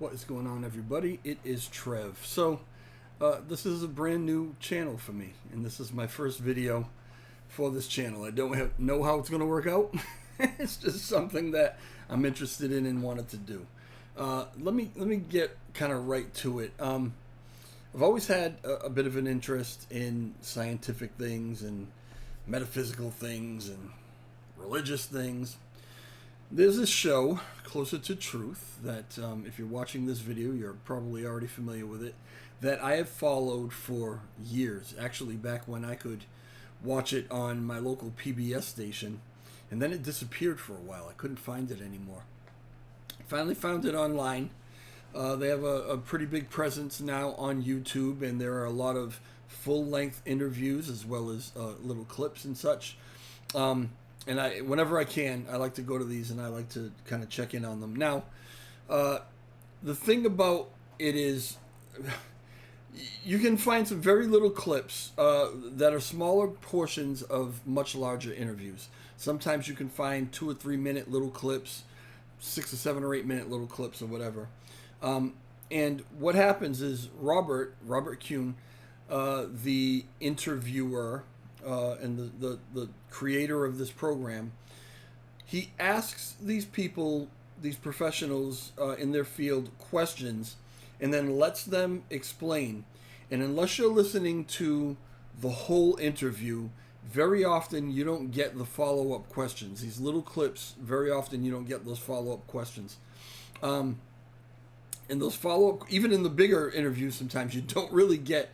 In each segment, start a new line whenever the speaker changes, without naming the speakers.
What is going on, everybody? It is Trev. This is a brand new channel for me, and this is my first video for this channel. I don't know how it's going to work out. It's just something that I'm interested in and wanted to do. Let me get kind of right to it. I've always had a bit of an interest in scientific things and metaphysical things and religious things. There's this show, Closer to Truth, that if you're watching this video, you're probably already familiar with it, that I have followed for years. Actually, back when I could watch it on my local PBS station, and then it disappeared for a while. I couldn't find it anymore. Finally found it online. They have a pretty big presence now on YouTube, and there are a lot of full-length interviews as well as little clips and such. Whenever I can, I like to go to these and I like to kind of check in on them. Now, the thing about it is, you can find some very little clips that are smaller portions of much larger interviews. Sometimes you can find 2 or 3 minute little clips, 6 or 7 or 8 minute little clips or whatever. And what happens is Robert Kuhn, the interviewer, and the creator of this program, he asks these people, these professionals in their field, questions, and then lets them explain. And unless you're listening to the whole interview, very often you don't get the follow-up questions. These little clips, very often you don't get those follow-up questions. And those follow-up, even in the bigger interviews, sometimes you don't really get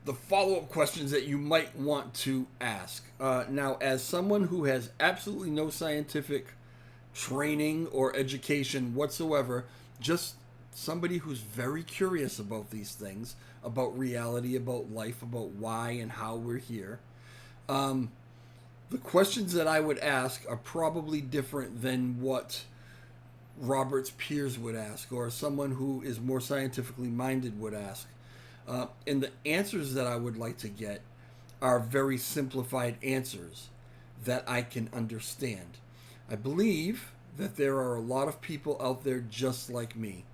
the follow-up questions that you might want to ask. Now, as someone who has absolutely no scientific training or education whatsoever, just somebody who's very curious about these things, about reality, about life, about why and how we're here, the questions that I would ask are probably different than what Robert's peers would ask, or someone who is more scientifically minded would ask. And the answers that I would like to get are very simplified answers that I can understand. I believe that there are a lot of people out there just like me.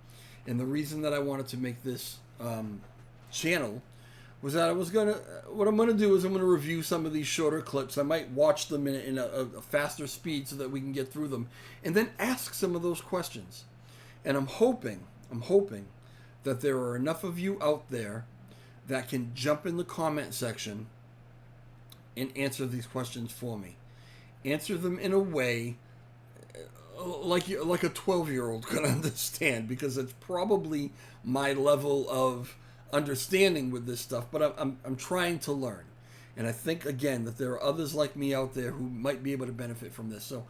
And the reason that I wanted to make this channel was that what I'm gonna do is I'm gonna review some of these shorter clips. I might watch them in a faster speed so that we can get through them, and then ask some of those questions. And I'm hoping that there are enough of you out there that can jump in the comment section and answer these questions for me. Answer them in a way like a 12-year-old could understand, because it's probably my level of understanding with this stuff, but I'm trying to learn. And I think, again, that there are others like me out there who might be able to benefit from this. So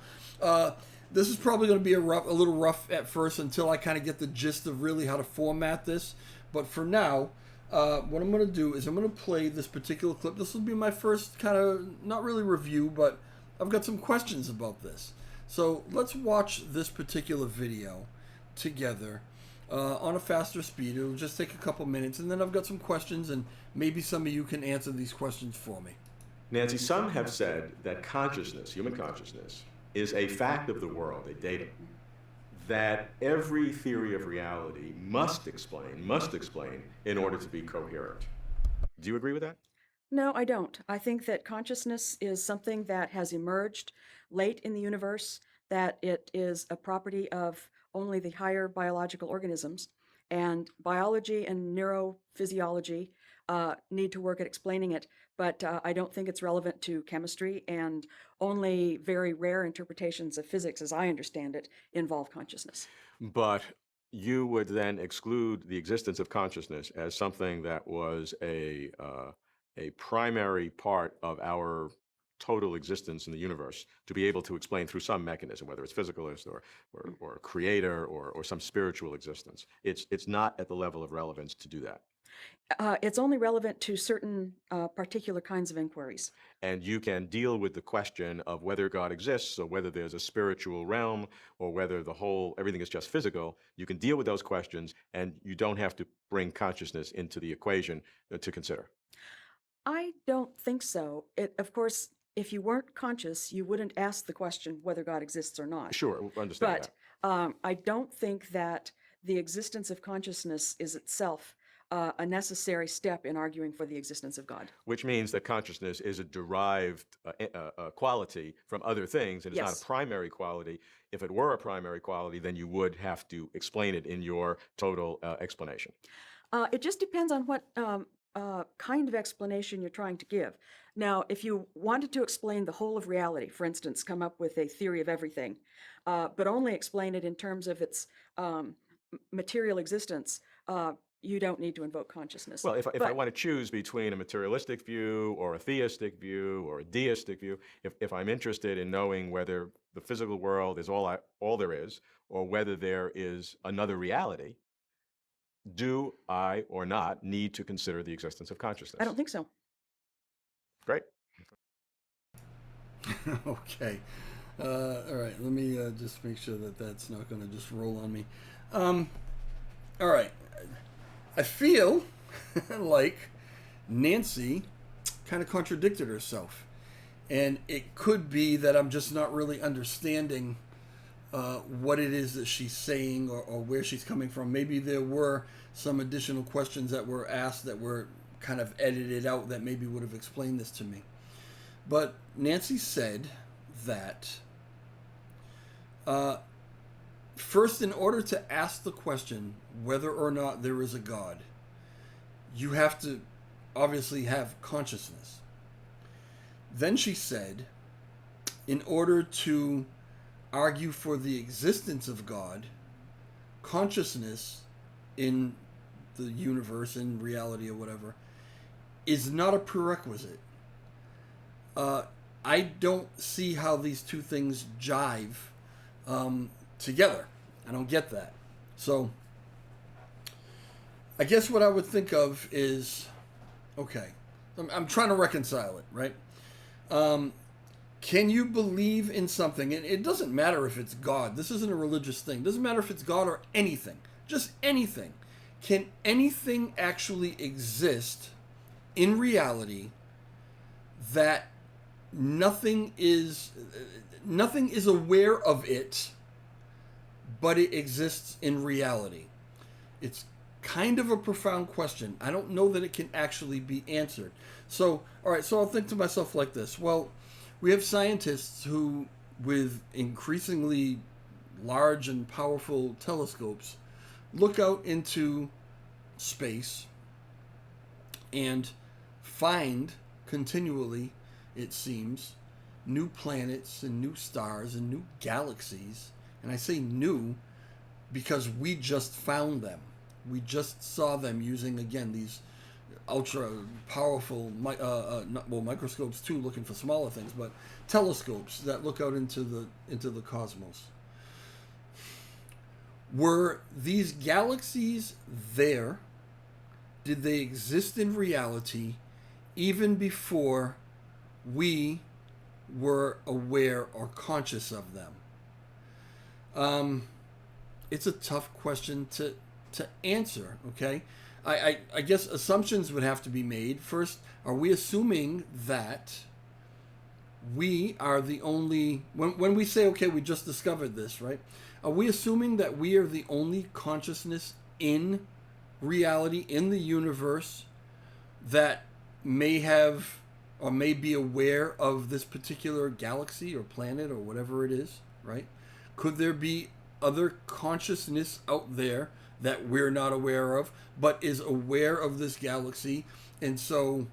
this is probably going to be a little rough at first until I kind of get the gist of really how to format this. But for now, what I'm going to do is I'm going to play this particular clip. This will be my first kind of, not really review, but I've got some questions about this. So let's watch this particular video together on a faster speed. It'll just take a couple minutes, and then I've got some questions, and maybe some of you can answer these questions for me.
Nancy, some have said that consciousness, human consciousness, is a fact of the world, a datum, that every theory of reality must explain in order to be coherent. Do you agree with that?
No, I don't. I think that consciousness is something that has emerged late in the universe, that it is a property of only the higher biological organisms, and biology and neurophysiology need to work at explaining it, but I don't think it's relevant to chemistry, and only very rare interpretations of physics, as I understand it, involve consciousness.
But you would then exclude the existence of consciousness as something that was a primary part of our total existence in the universe, to be able to explain through some mechanism, whether it's physicalist or creator or some spiritual existence. It's not at the level of relevance to do that.
It's only relevant to certain particular kinds of inquiries.
And you can deal with the question of whether God exists, or whether there's a spiritual realm, or whether everything is just physical. You can deal with those questions, and you don't have to bring consciousness into the equation to consider.
I don't think so. Of course, if you weren't conscious, you wouldn't ask the question whether God exists or not.
Sure, understand
But I don't think that the existence of consciousness is itself a necessary step in arguing for the existence of God.
Which means that consciousness is a derived quality from other things, and it's not
Yes.
a primary quality. If it were a primary quality, then you would have to explain it in your total explanation.
It just depends on what kind of explanation you're trying to give. Now, if you wanted to explain the whole of reality, for instance, come up with a theory of everything, but only explain it in terms of its material existence, you don't need to invoke consciousness.
Well, if I want to choose between a materialistic view or a theistic view or a deistic view, if I'm interested in knowing whether the physical world is all there is, or whether there is another reality, do I or not need to consider the existence of consciousness?
I don't think so.
Great.
Okay. All right. Let me just make sure that that's not going to just roll on me. All right. I feel like Nancy kind of contradicted herself. And it could be that I'm just not really understanding what it is that she's saying or where she's coming from. Maybe there were some additional questions that were asked that were kind of edited out that maybe would have explained this to me. But Nancy said that first, in order to ask the question whether or not there is a God, you have to obviously have consciousness. Then she said, in order to argue for the existence of God, consciousness in the universe, in reality or whatever, is not a prerequisite. I don't see how these two things jive together. I don't get that. So I guess what I would think of is, okay, I'm trying to reconcile it, right? Can you believe in something? And it doesn't matter if it's God. This isn't a religious thing. It doesn't matter if it's God or anything. Just anything. Can anything actually exist in reality that nothing is aware of it, but it exists in reality? It's kind of a profound question. I don't know that it can actually be answered. So, all right, so I'll think to myself like this. Well, we have scientists who, with increasingly large and powerful telescopes, look out into space and find continually, it seems, new planets and new stars and new galaxies. And I say new because we just found them. We just saw them using, again, these ultra powerful microscopes too, looking for smaller things, but telescopes that look out into the cosmos. Were these galaxies there? Did they exist in reality even before we were aware or conscious of them? It's a tough question to answer, okay? I guess assumptions would have to be made. First, are we assuming that we are the only... When we say, okay, we just discovered this, right? Are we assuming that we are the only consciousness in reality, in the universe, that may have or may be aware of this particular galaxy or planet or whatever it is, right? Could there be other consciousness out there that we're not aware of, but is aware of this galaxy? And so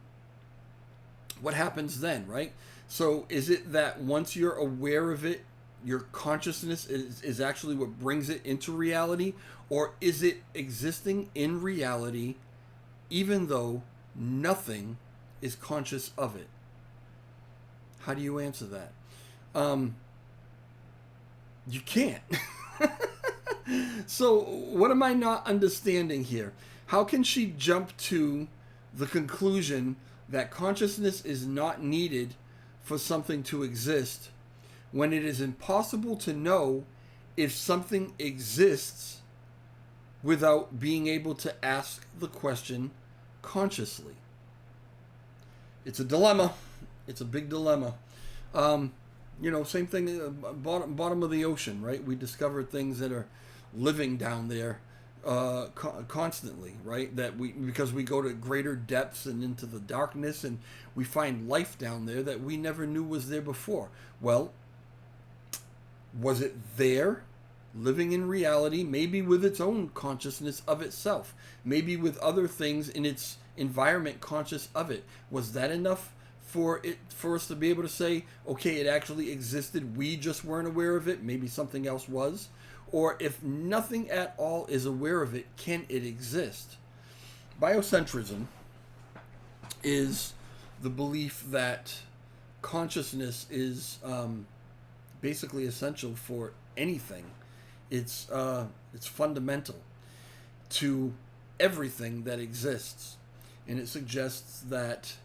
what happens then, right? So is it that once you're aware of it, your consciousness is actually what brings it into reality? Or is it existing in reality even though nothing is conscious of it? How do you answer that? You can't. So what am I not understanding here? How can she jump to the conclusion that consciousness is not needed for something to exist when it is impossible to know if something exists without being able to ask the question consciously? It's a dilemma. It's a big dilemma. Same thing, bottom of the ocean, right? We discover things that are living down there constantly, right? Because we go to greater depths and into the darkness, and we find life down there that we never knew was there before. Well, was it there, living in reality, maybe with its own consciousness of itself, maybe with other things in its environment conscious of it? Was that enough for us to be able to say, okay, it actually existed, we just weren't aware of it, maybe something else was? Or if nothing at all is aware of it, can it exist? Biocentrism is the belief that consciousness is basically essential for anything. It's fundamental to everything that exists, and it suggests that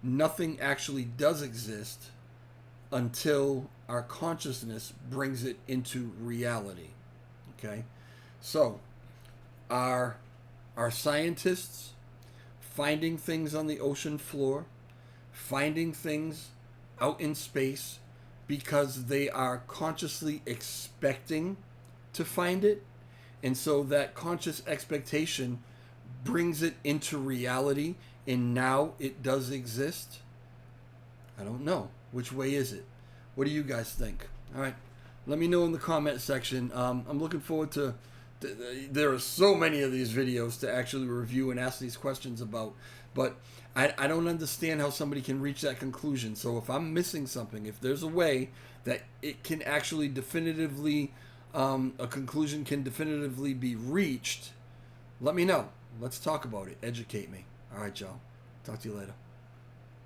nothing actually does exist until our consciousness brings it into reality. Okay, so our scientists finding things on the ocean floor, finding things out in space because they are consciously expecting to find it, and so that conscious expectation brings it into reality, and now it does exist. I don't know. Which way is it? What do you guys think? All right, let me know in the comment section. I'm looking forward to there are so many of these videos to actually review and ask these questions about, but I don't understand how somebody can reach that conclusion. So if I'm missing something, if there's a way that it can actually definitively, a conclusion can definitively be reached, let me know. Let's talk about it. Educate me. All right, y'all. Talk to you later.